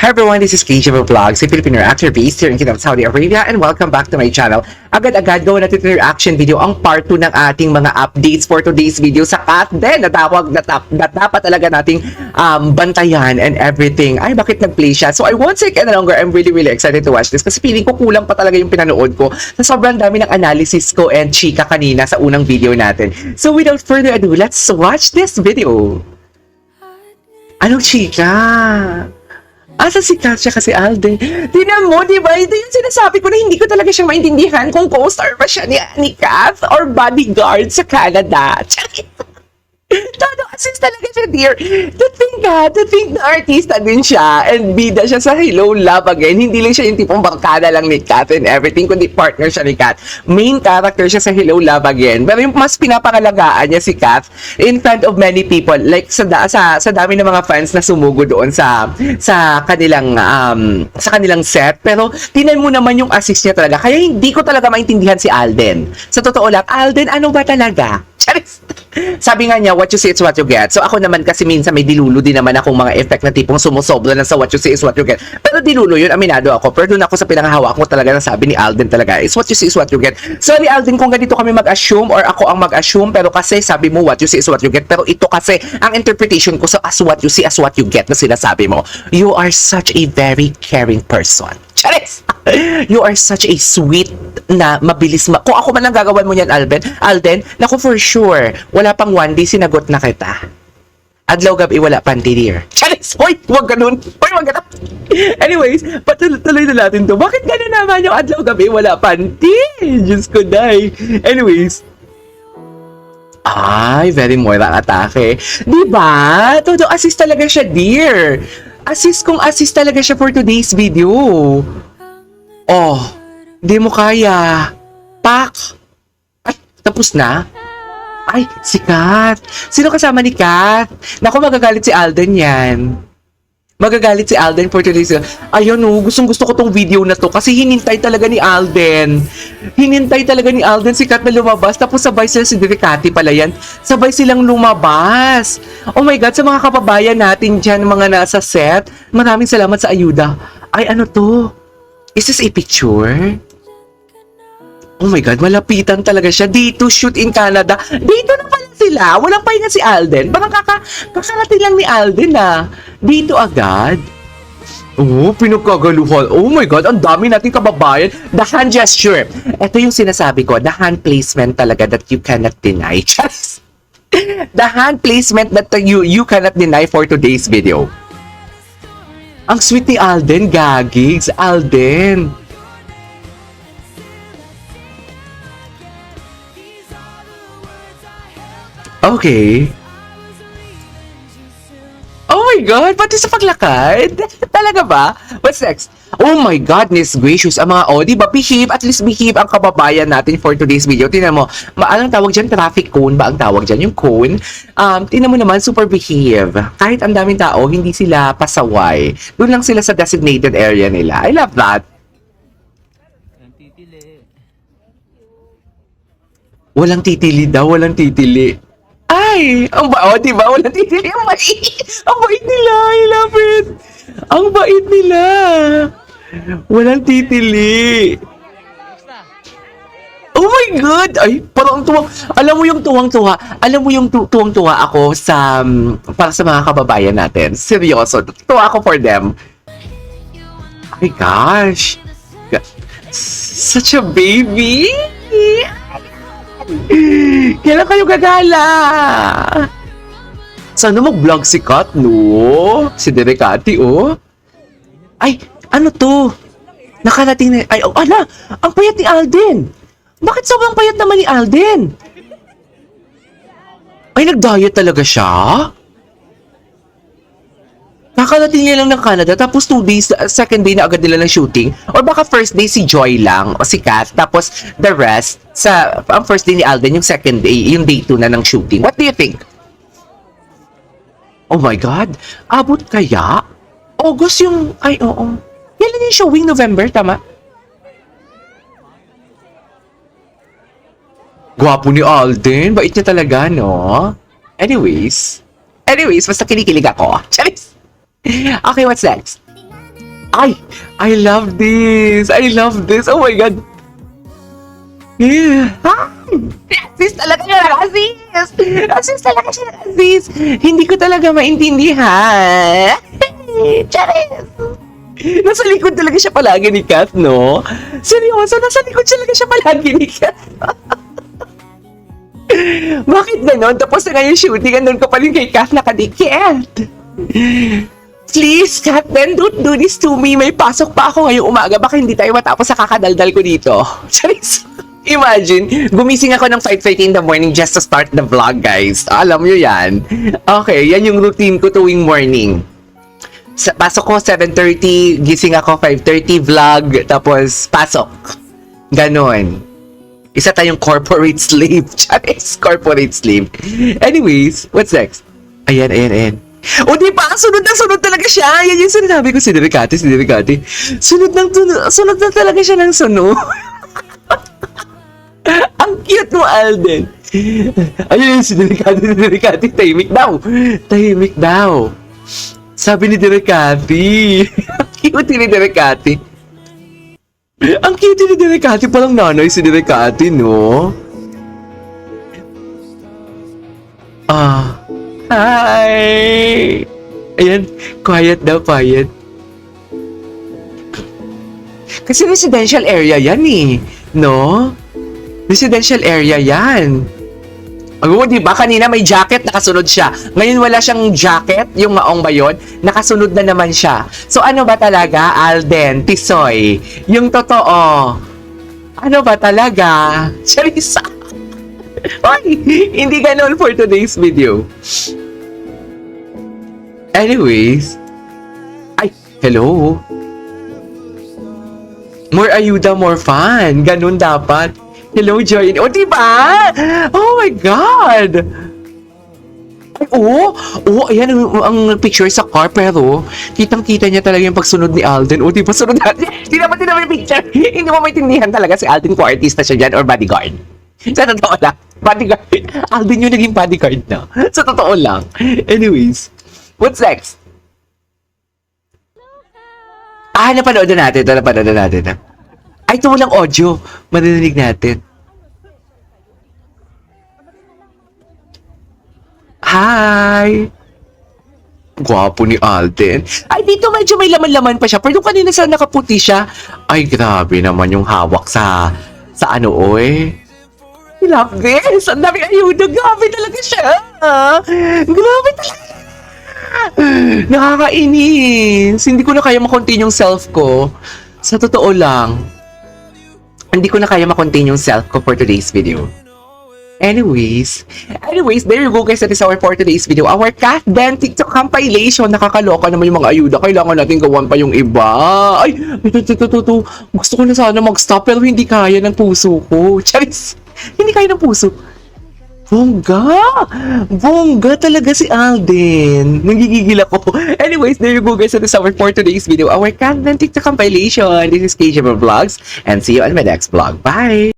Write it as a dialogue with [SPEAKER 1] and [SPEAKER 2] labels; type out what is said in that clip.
[SPEAKER 1] Hi everyone, this is KJ Vlogs, a Filipino actor based here in Kingdom of Saudi Arabia, and welcome back to my channel. Agad-agad gawin natin ito reaction video ang part 2 ng ating mga updates for today's video sa cat din na dapat talaga nating bantayan and everything. Ay, bakit nag-play siya? So I won't take any longer. I'm really excited to watch this kasi feeling ko kulang pa talaga yung pinanood ko sa sobrang dami ng analysis ko and chika kanina sa unang video natin. So without further ado, let's watch this video. Anong chika? Asa si Katya kasi Alden? Tingnan mo, di ba? Ito yung sinasabi ko na hindi ko talaga siya maintindihan kung co-star ba siya ni Kath or bodyguard sa Canada. Todo assist talaga siya, dear. To think na artista din siya and bida siya sa Hello Love Again. Hindi lang siya yung tipong barkada lang ni Kath and everything, kundi partner siya ni Kath. Main character siya sa Hello Love Again. Pero yung mas pinapangalagaan niya si Kath in front of many people, like sa dami ng mga fans na sumugo doon sa kanilang set. Pero tinan mo naman yung assist niya talaga. Kaya hindi ko talaga maintindihan si Alden. Sa totoo lang, Alden, ano ba talaga? Charis! Sabi nga niya, what you see is what you get. So ako naman kasi minsan may dilulo din naman akong mga effect na tipong sumusobra lang sa what you see is what you get. Pero dilulo yun, aminado ako. Pero doon ako sa pinangahawak mo talaga na sabi ni Alden talaga is what you see is what you get. Sorry Alden kung ganito kami mag-assume or ako ang mag-assume, pero kasi sabi mo what you see is what you get. Pero ito kasi ang interpretation ko sa as what you see as what you get na sinasabi mo. You are such a very caring person. Charis! You are such a sweet na mabilis kung ako man lang gagawan mo yan, Alden, naku for sure, wala pang one day sinagot na kita. Adlaw gabi wala panty, dear. Charis! Hoy! Huwag ganun! Hoy! Huwag ganun! Anyways, patuloy na natin to. Bakit ganun naman yung adlaw gabi wala panty? Diyos ko, day. Anyways, ay, very Moira ang atake. Diba? Todo assist talaga siya, dear. Assist talaga siya for today's video. Oh, di mo kaya. Pak! Ay, tapos na? Ay, si Kath. Sino kasama ni Kath? Naku, magagalit si Alden yan. Magagalit si Alden for today's video. Ayun o, gusto ko tong video na to kasi hinintay talaga ni Alden. Si Kath na lumabas. Tapos sabay sila si Diricati pala yan. Sabay silang lumabas. Oh my God, sa mga kababayan natin dyan, mga nasa set, maraming salamat sa ayuda. Ay, ano to? Is this a picture? Oh my God, malapitan talaga siya. Dito shoot in Canada. Dito na pala sila. Walang pahinga si Alden. Baka kakarating lang ni Alden na. Dito agad. Oh, pinagkagaluhan. Oh my God, ang dami nating kababayan. The hand gesture. Ito yung sinasabi ko. The hand placement talaga that you cannot deny. Just the hand placement that you cannot deny for today's video. Ang sweet ni Alden, gagigs. Alden. Okay. Oh my God, pati sa paglakad? Talaga ba? What's next? Oh my goodness gracious, ang mga di ba behave, at least behave ang kababayan natin for today's video. Tingnan mo, anong tawag dyan? Traffic cone ba ang tawag dyan? Yung cone. Tingnan mo naman, super behave. Kahit ang daming tao, hindi sila pasaway. Doon lang sila sa designated area nila. I love that. Walang titili daw, walang titili. Ay, di ba? Walang titili. Ang bait nila. I love it. Ang bait nila. Walang titili. Oh my God! Ay, parang tuwang. Alam mo yung tuwang-tuwa ako para sa mga kababayan natin. Seryoso. Tuwa ako for them. Oh my gosh. Such a baby. Kailan kayo gagala? Sana mag-vlog si Kat, no? Si Diricati, oh. Ay, ano to? Nakarating na... Ay, ala! Ang payat ni Alden! Bakit sobrang payat naman ni Alden? Ay, nag-diet talaga siya? Kakarating niya lang ng Canada, tapos 2 days, second day na agad nila ng shooting. Or baka first day si Joy lang, o si Kath, tapos the rest, ang first day ni Alden, yung second day, yung day 2 na ng shooting. What do you think? Oh my God, abot kaya? August yung, ay oo. Kailan yung showing? November, tama? Gwapo ni Alden, bait niya talaga, no? Anyways, basta kinikilig ako. Charis! Okay, what's next? Ay! I love this! I love this! Oh my God! Yeah! Assist talaga siya nag-assist! Assist talaga siya nag-assist! Hindi ko talaga maintindihan! Charis! Nasa likod talaga siya palagi ni Kat, no? Seryoso, nasa likod talaga siya palagi ni Kat. Bakit ganon? Tapos na ngayon shooting, andun ka pa rin kay Kat nakadikit. Please, Captain, don't do this to me. May pasok pa ako ngayong umaga. Baka hindi tayo matapos sa kakadaldal ko dito. Charis! Imagine, gumising ako ng 5:30 in the morning just to start the vlog, guys. Alam nyo yan. Okay, yan yung routine ko tuwing morning. Pasok ko 7:30, gising ako 5:30, vlog, tapos pasok. Ganon. Isa tayong corporate slave. Charis, corporate slave. Anyways, what's next? Ayan. O di ba, sunod talaga siya. Yan yung sinasabi ko, si Dericati. Sunod na talaga siya ng sunod. Ang cute mo, Alden. Ayun, si Dericati, tahimik daw. Sabi ni Dericati. Ang cute ni Dericati. Ang cute ni Dericati, parang nanay si Dericati, no? Hi! Ayan, quiet. Kasi residential area yan eh, no? Residential area yan. Di ba? Kanina may jacket, nakasunod siya. Ngayon wala siyang jacket, yung maong ba yun? Nakasunod na naman siya. So ano ba talaga, Alden, Tisoy? Yung totoo. Ano ba talaga? Charissa. Oy, hindi ganon for today's video. Anyways. Ay, hello. More ayuda, more fun. Ganon dapat. Hello, Joy. O, diba? Oh my God! Ay, ayan ang picture sa car, pero kitang-kita niya talaga yung pagsunod ni Alden. O, diba, sunod natin? Hindi naman yung picture. Hindi mo maintindihan talaga si Alden kung artista siya dyan or bodyguard. Sa totoo lang, bodyguard. Alden yung naging bodyguard na. Sa totoo lang. Anyways, what's next? Napanood na natin. Ay, ito walang audio. Marinig natin. Hi! Gwapo ni Alden. Ay, dito medyo may laman-laman pa siya. Pero kanina sa nakaputi siya. Ay, grabe naman yung hawak sa ano, oy. I love this. Ang dami ayuda. Grabe talaga siya. Grabe talaga. Nakakainis. Hindi ko na kaya makontain yung self ko. Sa totoo lang. Hindi ko na kaya makontain yung self ko for today's video. Anyways, there you go guys. That is our for today's video. Our Kat Den TikTok compilation. Nakakaloka naman yung mga ayuda. Kailangan natin gawan pa yung iba. Ay, ito. Gusto ko na sana mag-stop pero hindi kaya ng puso ko. Charis, hindi kaya ng puso. Bongga talaga si Alden. Nagigigil ako. Anyways, there you go guys. That is our for today's video. Our Kat Den TikTok compilation. This is KJ Vlogs. And see you on my next vlog. Bye!